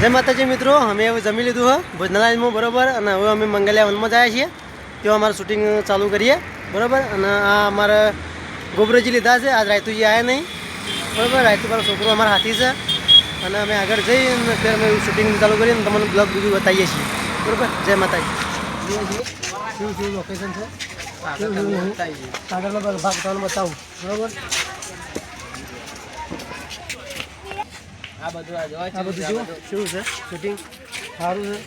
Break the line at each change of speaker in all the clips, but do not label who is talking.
જય માતાજી મિત્રો, અમે હવે જમી લીધું હે ભોજનાલયમાં બરોબર. અને હવે અમે મંગલિયા વનમાં જઈએ છીએ, ત્યાં અમારું શૂટિંગ ચાલુ કરીએ બરોબર. અને આ અમારા ગોબરેજી લીધા છે, આજ રાયતુજી આવ્યા નહીં બરોબર. રાયતુ મારો છોકરો અમારા હાથી છે. અને અમે આગળ જઈ અને ફેર અમે શૂટિંગ ચાલુ કરીએ અને તમને બ્લોગ બીજું બતાવીએ છીએ બરોબર. જય માતાજી. શું લોકેશન છે આગળનો ભાગ તમને બતાવું બરોબર. આ બધું જુઓ શું છે શૂટિંગ સારું છે.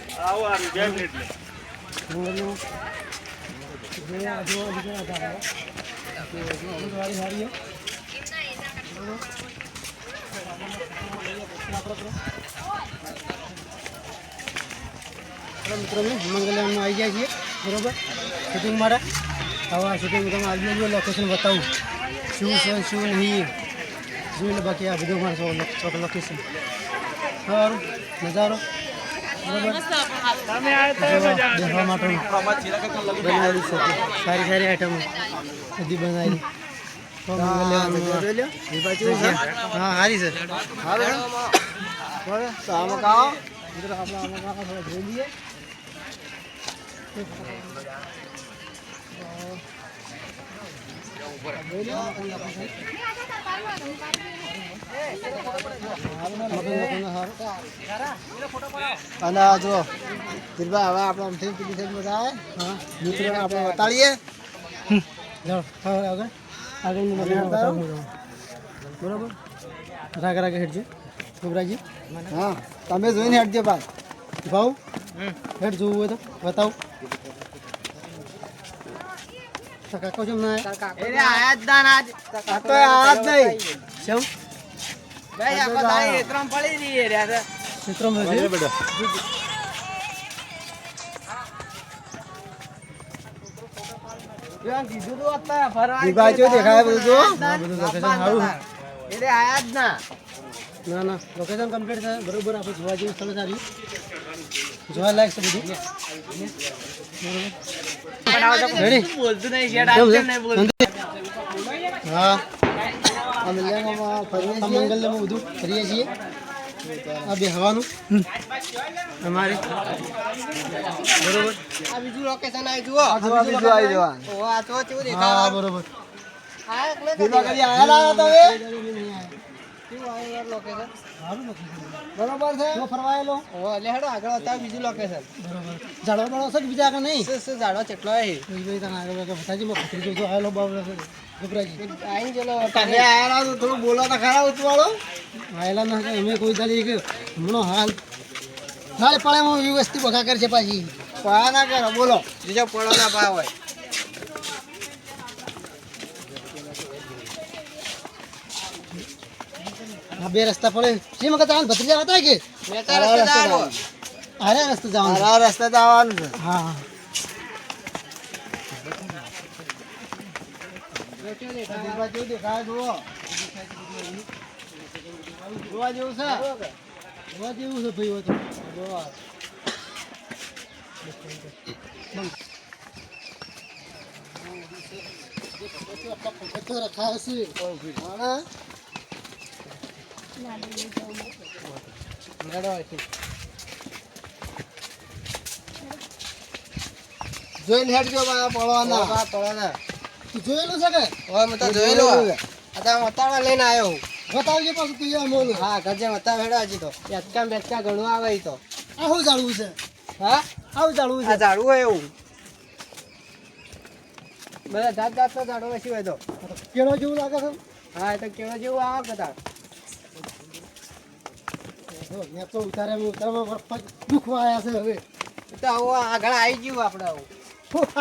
મિત્રો મંગલિયામાં આવી ગયા છીએ બરોબર શૂટિંગ માટે. હવે આ શૂટિંગ તમે આવી લોકેશન બતાવું શું છે શું નહીં જોઈને. બાકી આ બધું મારે છોટો લોકેશન સારું નજારો બરોબર. બેસવા માટે બનાવેલી છે સારી સારી આઈટમો બધી બનાવેલી. હા સારી છે. જોઈ લઈએ અને આ જો દિલભાઈ હવે આપણે આમથી પેલી સાઈડ બધા આવે મિત્રોને આપણે બતાડીએ આગળની બરોબર. રાગ રાગે હેઠજો ગોબરાજી. હા તમે જોઈને હેઠજો ભાઈ ભાવ હેઠ જોવું હોય તો બતાવો. કાકો કેમ ના આયા જ નહીં કેમ ના લોકેશન કમ્પ્લીટ છે બરોબર. આપણે જોવા જેવું સ્થળ સારું જોવા લાયક છે બધું હા. મંગલમાં બધું કરીએ છીએ. આ બે હવાનું અમારે બરોબર. આ બીજું લોકેશન આવી જુઓ. હા બરોબર. બરોબર છે ફરવાયેલો એટલે હેડો આગળ હતા બીજું લોકેશન બરોબર. ઝાડવા બાળો છે બીજા આગળ નહીં ઝાડવા કેટલો આવેલો ગોબરાજી આઈ ચલો તમે આયેલા તો થોડું બોલો તો ખરા ઉતવાળો આયેલા ના અમે કોઈ દાડી કે હમણો હાલ નાલે પાળેમાં વ્યવસ્થિત બખા કરે છે પાછી પા ના કરો બોલો બીજો પડો ના પા હોય. આ બે રસ્તા પડે જે મગર જવાનું ભત્રીજા હતા કે અરે રસ્તે જવાનું છે. હા જોવા જેવું છે ભાઈ તો રખાય છે જોઈને હેડજો પડવાના જોયેલું છે કે જોયેલું અત્યારે લઈને આવ્યો બતાવજો પાછું તું મોલ. હા ગજે બતાવ હેડો હજી તો બેચકા બેચકા ઘણું આવે તો આવું જાળવું છે. હા આવું જાળવું છે જાળવું હોય એવું બધા જાત જાતનો ઝાડો બેસી હોય તો કેળો જેવું લાગે છે. હા એ તો કેળો જેવું આવે બધા તો ઉતારમાં દુખવા આવ્યા છે. હવે તો આવું આગળ આવી ગયું આપણે આવું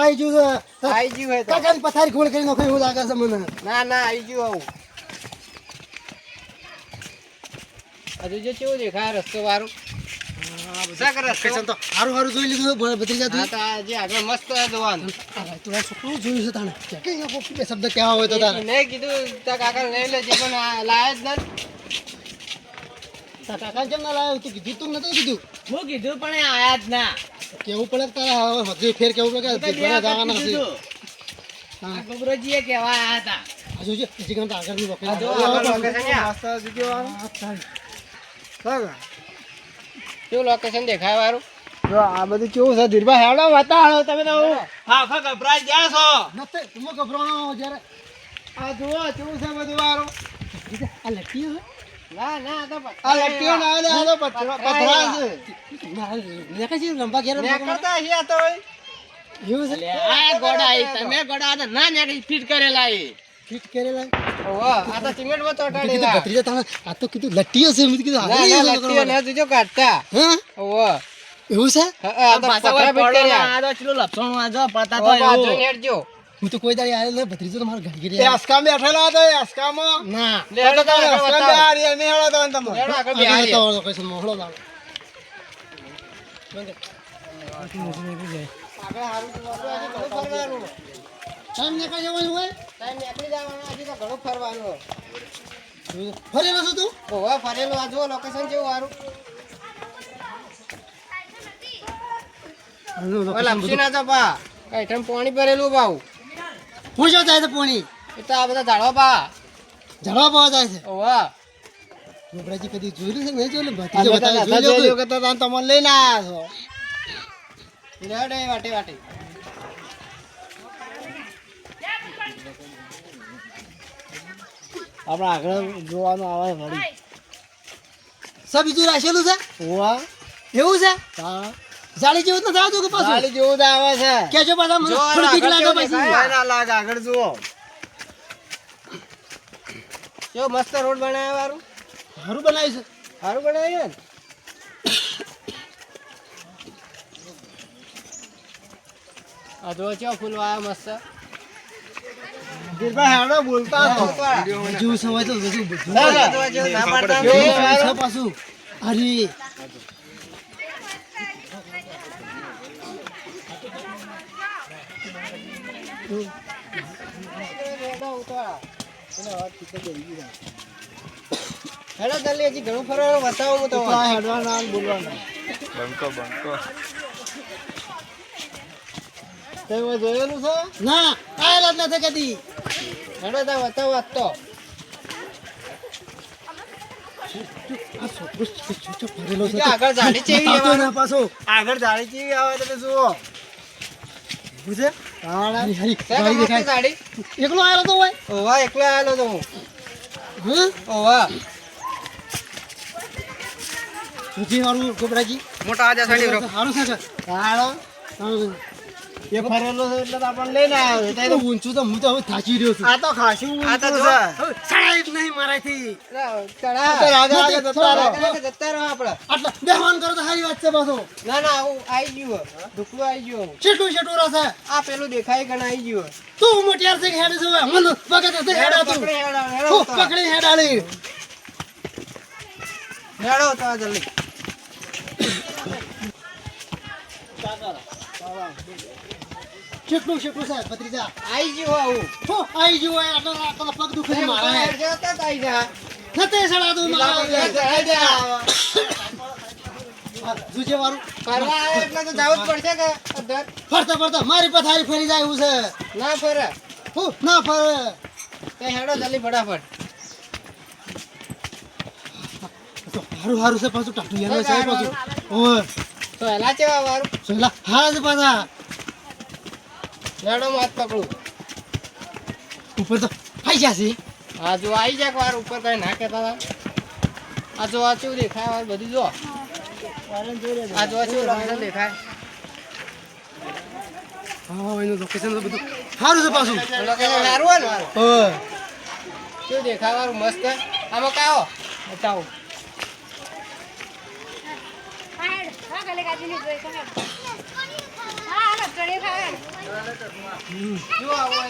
આવી ગયું કાકાની પથારી ખોળ કરી નાખો એવું લાગે છે મને. ના આવી ગયું આવું હજુ જે કેવું દેખાય રસ્તો વાળું સારું જોઈ લીધું ભત્રીજા જે આગળ મસ્ત જોવાનું છોકરું જોયું છે તાણે બે શબ્દ કેવા હોય તો તારે નહીં કીધું તાર કાકા લઈ લેજે પણ લાયા જ નથી. તાર કાકા કેમ ના લાવ્યો તું કીધું તું નતું કીધું હું કીધું પણ આયા જ ના કેવું પડે તારે હજુ ફેર કેવું પડે જવાના હશે. ગોબરાજીએ કેવા આયા હતા હજુ આગળની લોકેશન કેવું લોકેશન દેખાય વાળું જો આ બધું કેવું છે ધીરભાઈ હેડો બતાડો તમે તો આખા ગભરાઈ ગયા છો નથી તમે ગભરાણો જ્યારે આ જુઓ કેવું છે બધું વાળું આ લટ્ટીઓ ના ના તો આ લટ્ટીઓ ના આ તો પથરા છે ને કઈ લંબા ઘેર ને કરતા હી આ તો એવું છે આ ગોડા તમે ગોડા ના ને ફિટ કરેલા એ ફિટ કરેલા ઓહો આ તો સિમેન્ટ માં ચોટાડેલા ભત્રીજા તમે આ તો કીધું લટ્ટીઓ છે મેં કીધું ના લટ્ટીઓ ના જોજો કાઢતા હા ઓહો એવું છે આ તો પથરા ફિટ કર્યા આ તો ચલો લપસણો આ જો પડતા તો એવું હેડજો હું તો કોઈ દાડી આયો ને ભત્રીજો તો મારો ઘડી ઘડી એ આસકામ બેઠેલા હતો એ આસકામમાં ના લેડો તો આસકામ બે આરી મે હેડો તો તમે લેડો આગળ બે આરી તો કોઈ મોહળો લાવો આગળ હારું તો આજે ઘણું ફરવાનું ટાઈમ નીકળી જવાનું હોય ટાઈમ નીકળી જવાનો આજે તો ઘણું ફરવાનું ફરેલો છો તું ઓવા ફરેલો આ જો લોકેશન કેવું સારું ઓલા લપસીના તો પા કઈ ઠમ પાણી ભરેલું બાઉ હું જો જાય છે પાણી એ તો આ બધા ઝાડવા પાવા જાય છે ઓવા ગોબરાજી કદી જોયું છે નહીં જોયું ભત્રીજો બતાવ્યો જોયો કે તો તમને લઈને આવ્યા છો લેડે વાટે વાટે આપણે આગળ જોવાનું આવે વળી સબ બીજું રાખેલું છે ઓવા એવું છે હા જાળી જેવું નથી આવતું કે પાછું જાળી જેવું જ આવે છે કેજો પાછા મને ફરતી લાગે પછી ના લાગે આગળ જુઓ કેવો મસ્ત રોડ બનાવ્યા વારું સારું બનાવ્યું છે સારું બનાવ્યું ને આ જો ચો ફૂલ વાયા મસ્ત દિલભાઈ હાડો બોલતા છો જેવું સમય તો બધું ના પાડતા પાછું અરે હેડો જલ્દી હજી ઘણું ફરવાનું બતાવો હું તો હેડવાના બોલવાના બંકો તમે જોયેલું છે ના આયેલા જ નથી કદી હેડો તા બતાવો આજ તો આગળ જાળી ચેવી આવે પાછો આગળ જાળી ચેવી આવે તમે જુઓ बुझे हरी हरी गाड़ी दिखाई गाड़ी एकलो आलो तो भाई ओवा एकलो आलो तो हां ओवा तुझी मारू गोबराजी मोटा आजा साडी रो हारो सागा हारो ये फरेलो છે એટલે આપણ લઈને આવ્યો તે તો ઊંચું તો હું તો હવે થાકી રહ્યો છું આ તો ખાસી ઊંચું છે સડાઈ જ નહીં મારાથી ચડા આગળ જતા રહો આપણે આટલા બેહવાન કરો તો સારી વાત છે પાછો ના ના હું આવી ગયો દુખલું આવી ગયો છેટું છેટું રસે આ પેલું દેખાય ગણ આવી ગયો તું મોટિયાર છે હેડ જોવે મન પકડ તે હેડા તું પકડી હેડાળી હેડો તો જલ્દી કેટલું કેટલું સાહેબ ભત્રીજા આઈ ગયો આવું હો આઈ ગયો આટલો પગ દુખે મારા હેડ જતા આઈ જા નતે સડા તું મારા આઈ જા જુજે વારું ફરવા આવે એટલે તો જાવું જ પડશે કે અધર ફરતા ફરતા મારી પથારી ફરી જાય એવું છે ના ફરે હો ના ફરે તે હેડો જલ્દી ફટાફટ તો હારું હારું છે પાછું ટાટુ યાર છે પાછું ઓય તો એલા ચેવા વારું સોલા હા જ પાછા લેડો માત પકડું ઉપર તો આઈ જાસી આ જો આઈ જા વાર ઉપર કઈ ના કેતા હતા આ જો આ ચેવું દેખાય વાર બધું જો આ જો ચેવું લોકેશન દેખાય હા એનું લોકેશન તો બધું સારું છે પાછું લોકેશન સારું હોય ને હા કેવું દેખાય વાર મસ્ત આમાં કાઓ બતાવો હા ગલે કાજી ની જોઈ તમે હા આ ચડે ખાવે જો આવો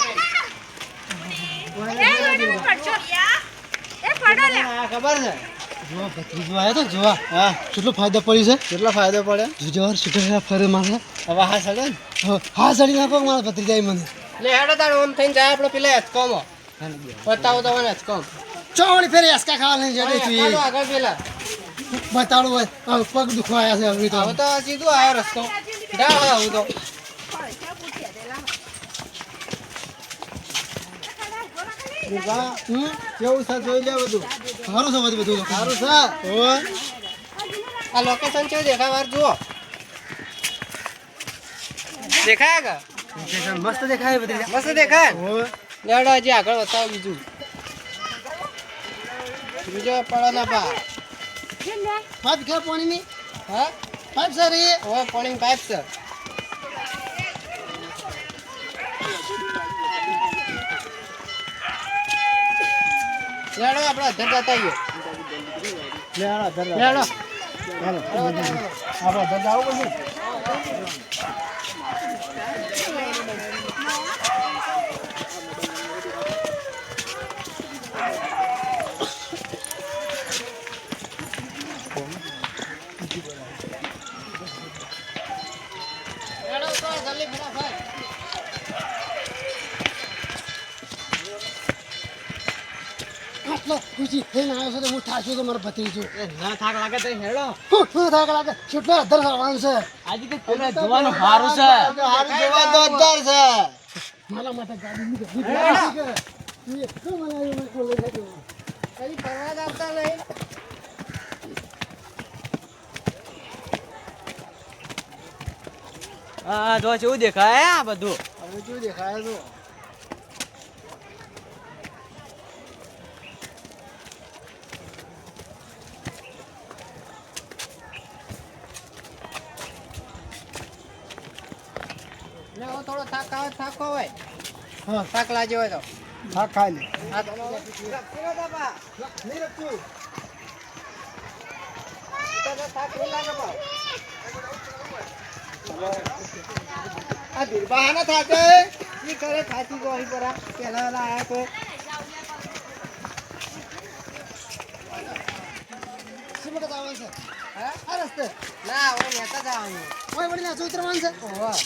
ખબર છે જો ભત્રીજો આયો તો જોવા હા કેટલો ફાયદો પડી છે કેટલો ફાયદો પડે જુજવાર સુટે ફરે મારે હવે હા સડે હા સડી નાખો મારા ભત્રીજાઈ મને લે હેડો તાણ ઓમ થઈને જાય આપણો પેલા હચકોમો બતાવો તો મને હચકોમ ચોળી ફેરે હસકા ખાવા લઈ જડે તું આગળ પેલા બતાડો પગ દુખવાયા છે હવે તો સીધું આવ્યો રસ્તો જા હું તો કેવું છે જોઈ લે બધું સારું છે બધું સારું છે આ લોકેશન છે દેખાય વાર જુઓ દેખાય કે
મસ્ત દેખાય બધી
મસ્ત દેખાય લેડો હજી આગળ બતાવો બીજો પડો ના પા
પાઇપ કે પાણીની
હા
પાઇપ સર એ
ઓ પાણી પાઇપ છે લેડો આપણે અધર જતા આવીએ
લેડો
આપણે અધર જવું પડશે
આટલો ખુશી થઈને આવ્યો છે તો હું થાક્યો તો મારો ભત્રીજો
ના થાક લાગે તો હેડો
શું થાક લાગે કેટલો અધર થવાનું છે
આજે તો પેલા જોવાનું સારું છે સારું જોવા તો અધર છે
મારા માટે ગાડી ની ગઈ એ શું બનાવ્યું મેં કોલે ગયો
કઈ ફરવા આવતા નહીં હા જો કેવું દેખાય આ બધું
હવે શું દેખાય તો
થોડો થાક આવે થાક હોય
હા
થાક લાગ્યો હોય તો
હા ખાઈ લે
નહીં રખતું થાક નહીં લાગે બા આ બિરબા ના થાકે ઈ કરે થાકી ગયો અહીં પર પેલા આયા તો
શું બતા આવવાનું છે
હા
આ રસ્તે
ના ઓય નેતા જવાનું
ઓય વળી ના ઉતરવાનું છે
ઓવા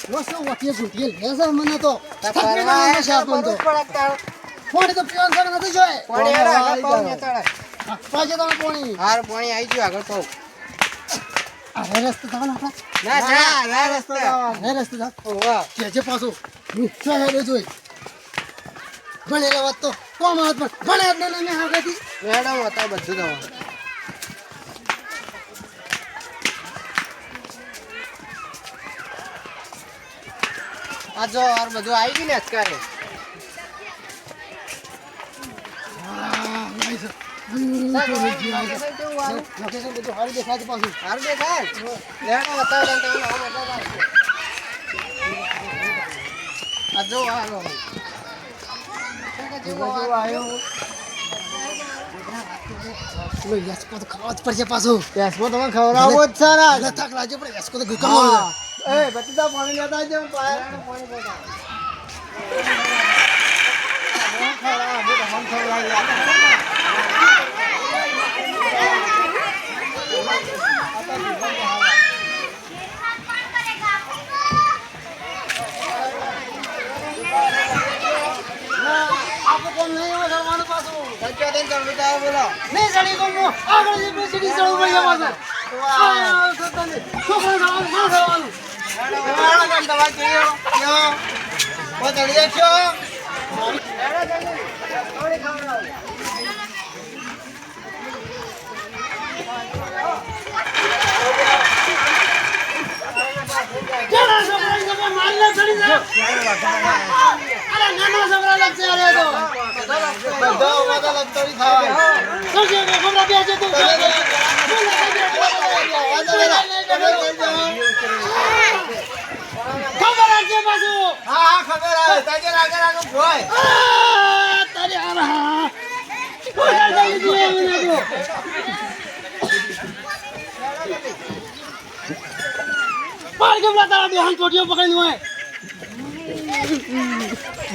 વસો વટીએ ગુટીએ લેસે મને તો
પરવા
શાપન તો
પડતા
પાણી તો પીવાનું છે નથી જોય
પાણી આગળ પાઉં નેતાળે
પાછે તમે પાણી
હાર પાણી આવી ગયું આગળ પાઉં
આ રસ્તે જવાનું આપણે
ના ના રસ્તે
આ રસ્તે જા
ઓવા
કે છે પાછું શું હેડે જોઈ ભણેલા વાત તો કોમ હાથ પર ભણે એટલે ને આગળથી
મેડમ હતા બધું તમારું આ જો આ બધું આવી ગયું ને અત્યારે
લોકેશન બધું સારું દેખાય છે પાછું
સારું દેખાય લેડો બતાવો તમે આ જો આવ્યો
પેલો યસકો તો ખાવા જ પડશે પાછું
યસકો તમે ખવડાવો જ સારા
થાક લાગે પણ યસકો તો ગુકામ
એ બતીતા પાણી લેતા આવજો પાણી લેતા
આપકો કોમ નહીં હોય કરવાનું પાછું
સંચોદન કરવું તો બોલો
નહીં સડી કોમ આગળ જે બેસી ચડવું પડશે પાછું છોકરા જવાનું ના જવાનું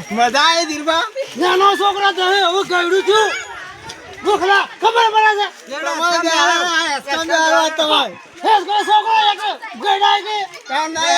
મજા આવી દીરબા
નાનો છોકરા તમે હવે ગયડું છું ભૂખલા ખબર પડે છે છોકરો એક ગયડા કે
કામ ના
એ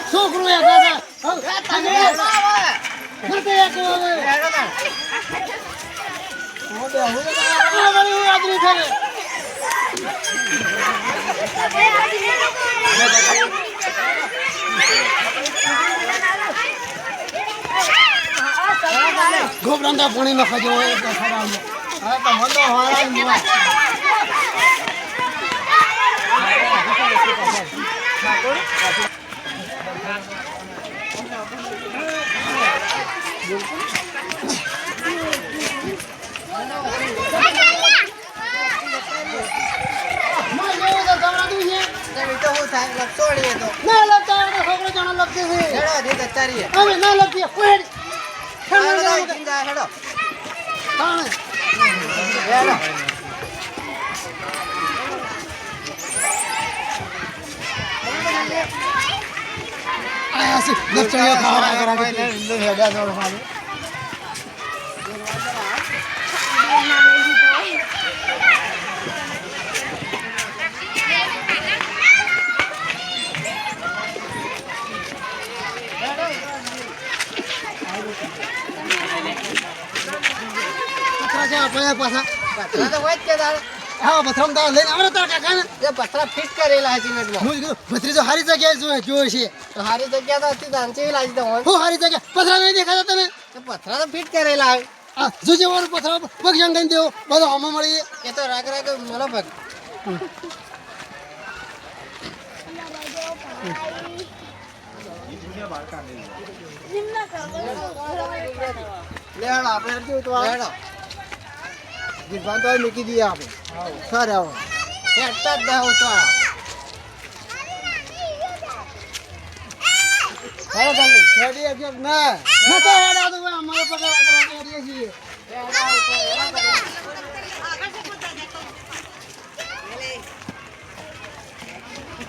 છોકરું એ દાદા નથી એક આદમી છે ગોબરાંડા પાણીમાં ખાજો હોય એટલે ખરાબ હા તો મોટો હારા ના લગતા છોકરો જાણો લગતી છે અમે ના લગતી કોઈ ભત્રીજો હારી જગ્યાએ જોયો છે
તો હારી જગ્યા તો હતી દાંચી લાજી તો
હું હારી જગ્યા પથરા નહીં દેખાતા તને
પથરા તો ફિટ કરેલા
આ જોજે વાળું પથરા પગ જંગાઈ દેવો બધો આમાં મળી
એ તો રાગ રાગ મેલો પગ લેડો આપણે કેવું તો લેડો જીભાન તો મૂકી દઈએ આપણે સર આવો હેડતા જ દેવો તો હાલો જલ્દી હેડી એક ના
ના તો હેડા તો અમારે પકડ આગળ હેડીએ છીએ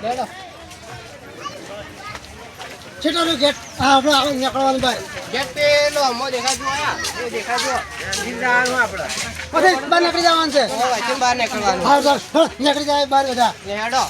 લેડો
છેટાનું ગેટ હા આપણે આગળ નીકળવાનું ભાઈ
ગેટ પેલો અમો દેખાજો આયા એ દેખાજો જિંદાનું આપણે
પછી બહાર નીકળી જવાનું છે
વાંચીને બહાર નીકળવાનું
હા ચાલ નીકળી જાય બહાર બધા
હેડો